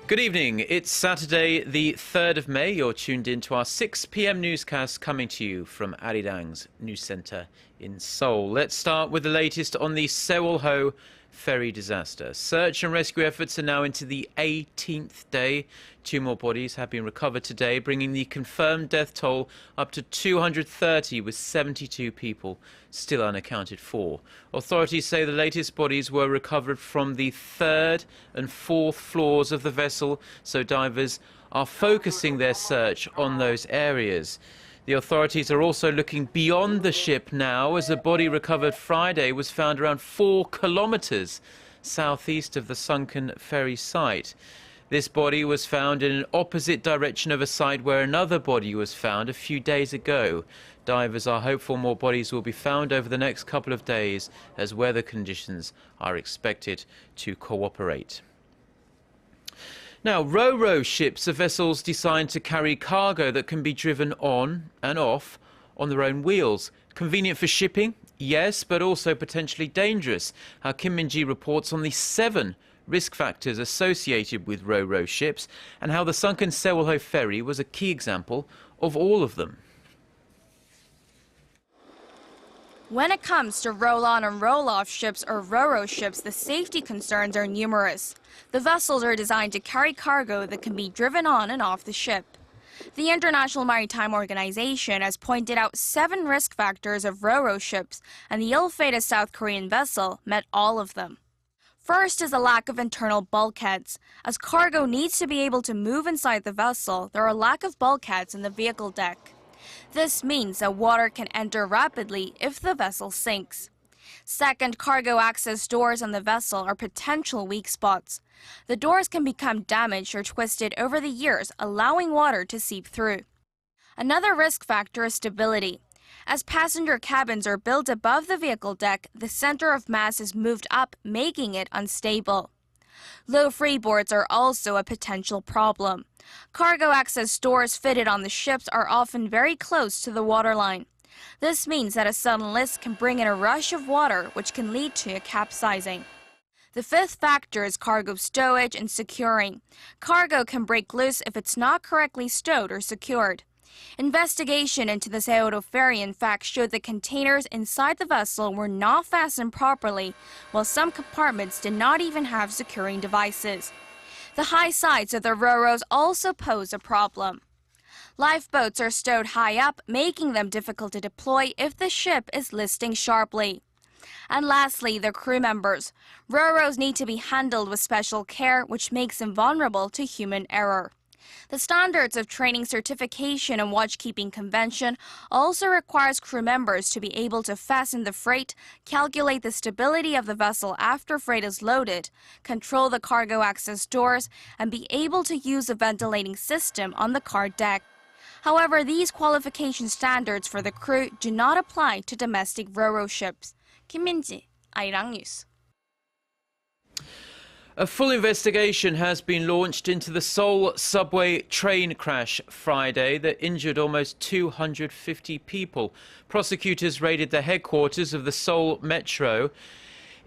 Good evening. It's Saturday, the 3rd of May. You're tuned in to our 6 p.m. newscast coming to you from Arirang's news centre in Seoul. Let's start with the latest on the Sewol-ho ferry disaster. Search and rescue efforts are now into the 18th day. 2 more bodies have been recovered today, bringing the confirmed death toll up to 230, with 72 people still unaccounted for. Authorities say the latest bodies were recovered from the 3rd and 4th floors of the vessel, so divers are focusing their search on those areas. The authorities are also looking beyond the ship now, as a body recovered Friday was found around 4 kilometres southeast of the sunken ferry site. This body was found in an opposite direction of a site where another body was found a few days ago. Divers are hopeful more bodies will be found over the next couple of days, as weather conditions are expected to cooperate. Now, RORO ships are vessels designed to carry cargo that can be driven on and off on their own wheels. Convenient for shipping? Yes, but also potentially dangerous. Our Kim Min-ji reports on the 7 risk factors associated with RORO ships and how the sunken Sewol-ho ferry was a key example of all of them. When it comes to roll-on and roll-off ships or RORO ships, the safety concerns are numerous. The vessels are designed to carry cargo that can be driven on and off the ship. The International Maritime Organization has pointed out 7 risk factors of RORO ships, and the ill-fated South Korean vessel met all of them. First is the lack of internal bulkheads. As cargo needs to be able to move inside the vessel, there are a lack of bulkheads in the vehicle deck. This means that water can enter rapidly if the vessel sinks. Second, cargo access doors on the vessel are potential weak spots. The doors can become damaged or twisted over the years, allowing water to seep through. Another risk factor is stability. As passenger cabins are built above the vehicle deck, the center of mass is moved up, making it unstable. Low freeboards are also a potential problem. Cargo access doors fitted on the ships are often very close to the waterline. This means that a sudden lift can bring in a rush of water, which can lead to a capsizing. The 5th factor is cargo stowage and securing. Cargo can break loose if it's not correctly stowed or secured. Investigation into the Sewolho ferry in fact showed the containers inside the vessel were not fastened properly, while some compartments did not even have securing devices. The high sides of the ROROs also pose a problem. Lifeboats are stowed high up, making them difficult to deploy if the ship is listing sharply. And lastly, the crew members. ROROs need to be handled with special care, which makes them vulnerable to human error. The standards of training certification and watchkeeping convention also requires crew members to be able to fasten the freight, calculate the stability of the vessel after freight is loaded, control the cargo access doors, and be able to use a ventilating system on the car deck. However, these qualification standards for the crew do not apply to domestic RORO ships. Kim Min-ji, Arirang News. A full investigation has been launched into the Seoul subway train crash Friday that injured almost 250 people. Prosecutors raided the headquarters of the Seoul Metro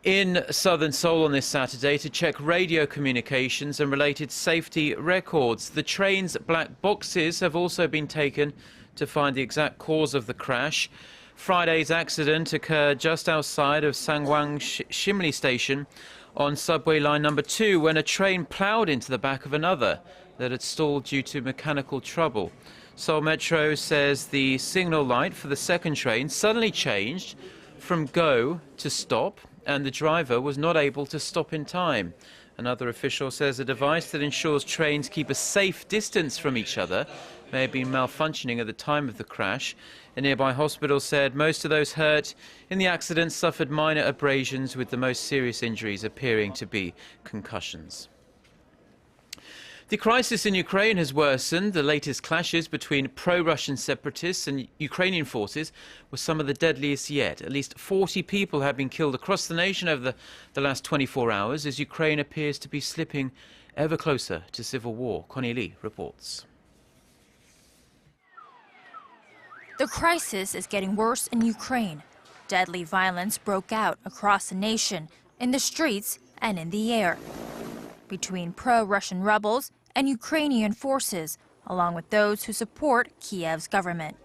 in southern Seoul on this Saturday to check radio communications and related safety records. The train's black boxes have also been taken to find the exact cause of the crash. Friday's accident occurred just outside of Sangwang Shimli Station on subway line number 2 when a train ploughed into the back of another that had stalled due to mechanical trouble. Seoul Metro says the signal light for the second train suddenly changed from go to stop, and the driver was not able to stop in time. Another official says a device that ensures trains keep a safe distance from each other may have been malfunctioning at the time of the crash. A nearby hospital said most of those hurt in the accident suffered minor abrasions, with the most serious injuries appearing to be concussions. The crisis in Ukraine has worsened. The latest clashes between pro-Russian separatists and Ukrainian forces were some of the deadliest yet. At least 40 people have been killed across the nation over the last 24 hours as Ukraine appears to be slipping ever closer to civil war. Connie Lee reports. The crisis is getting worse in Ukraine. Deadly violence broke out across the nation, in the streets and in the air, between pro-Russian rebels and Ukrainian forces, along with those who support Kiev's government.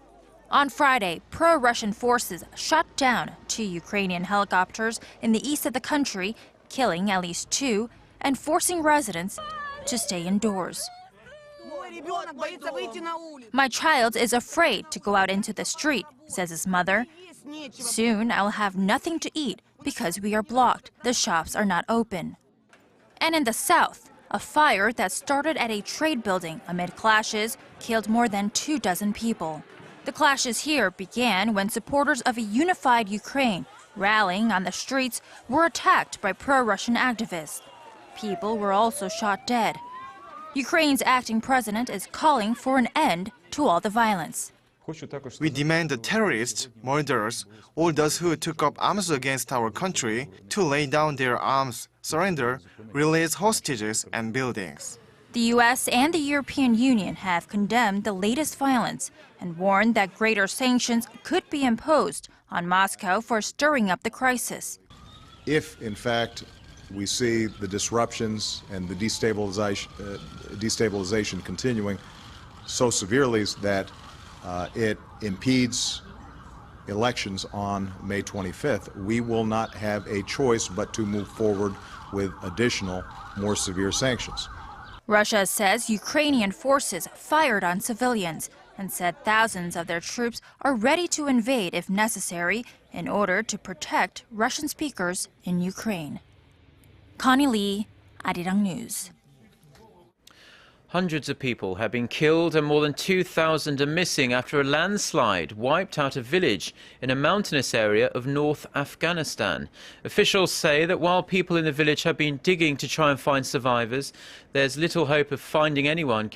On Friday, pro-Russian forces shot down 2 Ukrainian helicopters in the east of the country, killing at least 2 and forcing residents to stay indoors. My child is afraid to go out into the street, says his mother. Soon I will have nothing to eat because we are blocked. The shops are not open. And in the south, a fire that started at a trade building amid clashes killed more than 24 people. The clashes here began when supporters of a unified Ukraine rallying on the streets were attacked by pro-Russian activists. People were also shot dead. Ukraine's acting president is calling for an end to all the violence. We demand the terrorists, murderers, all those who took up arms against our country to lay down their arms, surrender, release hostages and buildings. The U.S. and the European Union have condemned the latest violence and warned that greater sanctions could be imposed on Moscow for stirring up the crisis. If, in fact, we see the disruptions and the destabilization continuing so severely that it impedes elections on May 25th, we will not have a choice but to move forward with additional, more severe sanctions. Russia says Ukrainian forces fired on civilians and said thousands of their troops are ready to invade if necessary in order to protect Russian speakers in Ukraine. Connie Lee, Arirang News. Hundreds of people have been killed and more than 2,000 are missing after a landslide wiped out a village in a mountainous area of North Afghanistan. Officials say that while people in the village have been digging to try and find survivors, there's little hope of finding anyone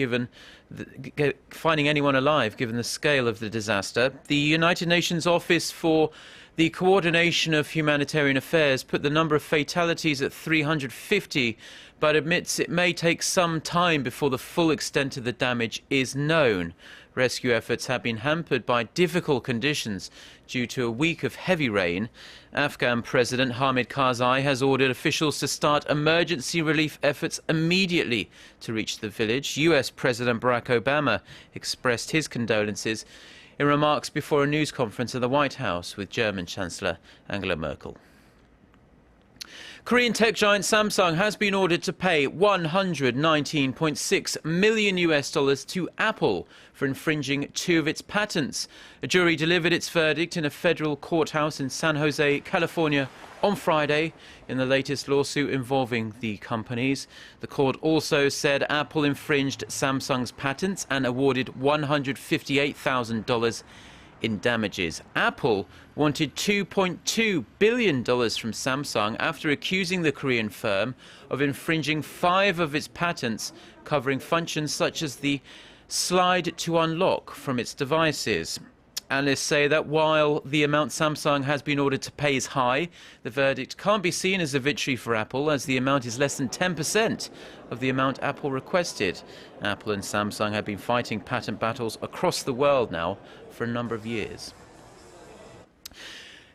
alive given the scale of the disaster. The United Nations Office for the Coordination of Humanitarian Affairs put the number of fatalities at 350, but admits it may take some time before the full extent of the damage is known. Rescue efforts have been hampered by difficult conditions due to a week of heavy rain. Afghan President Hamid Karzai has ordered officials to start emergency relief efforts immediately to reach the village. US President Barack Obama expressed his condolences in remarks before a news conference at the White House with German Chancellor Angela Merkel. Korean tech giant Samsung has been ordered to pay $119.6 million to Apple for infringing 2 of its patents. A jury delivered its verdict in a federal courthouse in San Jose, California, on Friday in the latest lawsuit involving the companies. The court also said Apple infringed Samsung's patents and awarded $158,000 in damages. Apple wanted $2.2 billion from Samsung after accusing the Korean firm of infringing 5 of its patents covering functions such as the slide to unlock from its devices. Analysts say that while the amount Samsung has been ordered to pay is high, the verdict can't be seen as a victory for Apple, as the amount is less than 10% of the amount Apple requested. Apple and Samsung have been fighting patent battles across the world now for a number of years.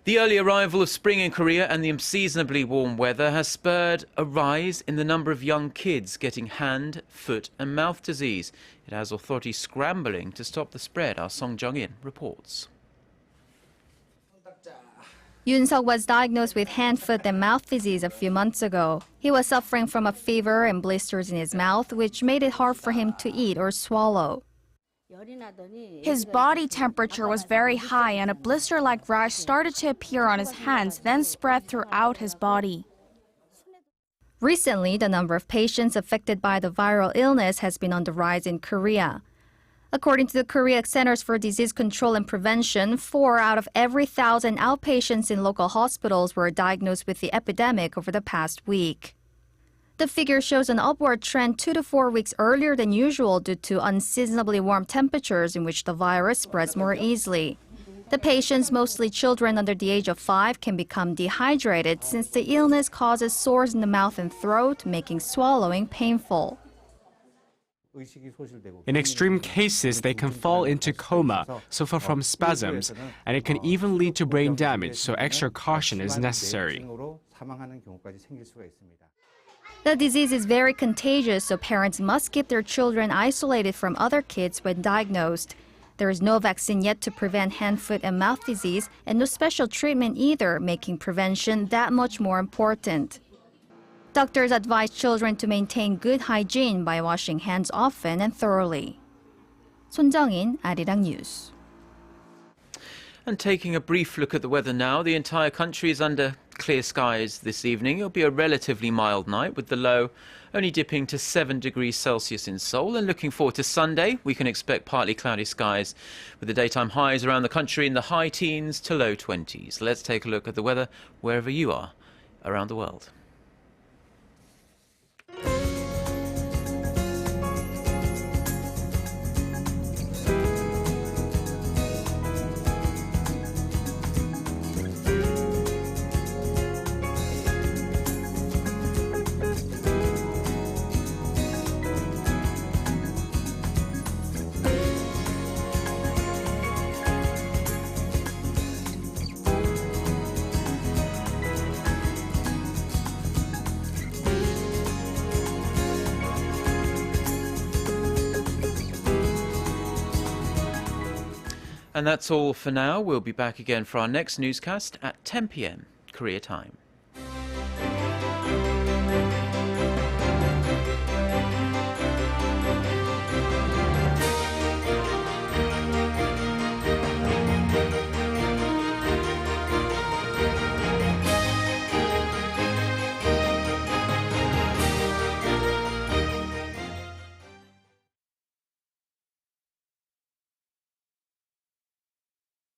The early arrival of spring in Korea and the unseasonably warm weather has spurred a rise in the number of young kids getting hand, foot and mouth disease. It has authorities scrambling to stop the spread. Our Song Jung-in reports. Yoon-seok was diagnosed with hand, foot and mouth disease a few months ago. He was suffering from a fever and blisters in his mouth, which made it hard for him to eat or swallow. His body temperature was very high and a blister-like rash started to appear on his hands, then spread throughout his body. Recently, the number of patients affected by the viral illness has been on the rise in Korea. According to the Korea Centers for Disease Control and Prevention, 4 out of every 1,000 outpatients in local hospitals were diagnosed with the epidemic over the past week. The figure shows an upward trend 2 to 4 weeks earlier than usual due to unseasonably warm temperatures in which the virus spreads more easily. The patients, mostly children under the age of 5, can become dehydrated since the illness causes sores in the mouth and throat, making swallowing painful. In extreme cases, they can fall into coma, suffer from spasms, and it can even lead to brain damage, so extra caution is necessary. The disease is very contagious, so parents must keep their children isolated from other kids when diagnosed. There is no vaccine yet to prevent hand, foot, and mouth disease, and no special treatment either, making prevention that much more important. Doctors advise children to maintain good hygiene by washing hands often and thoroughly. 손정인, 아리랑 뉴스. And taking a brief look at the weather now, the entire country is under clear skies this evening. It'll be a relatively mild night with the low only dipping to 7 degrees Celsius in Seoul. And looking forward to Sunday, we can expect partly cloudy skies with the daytime highs around the country in the high teens to low 20s. Let's take a look at the weather wherever you are around the world. And that's all for now. We'll be back again for our next newscast at 10 p.m. Korea time.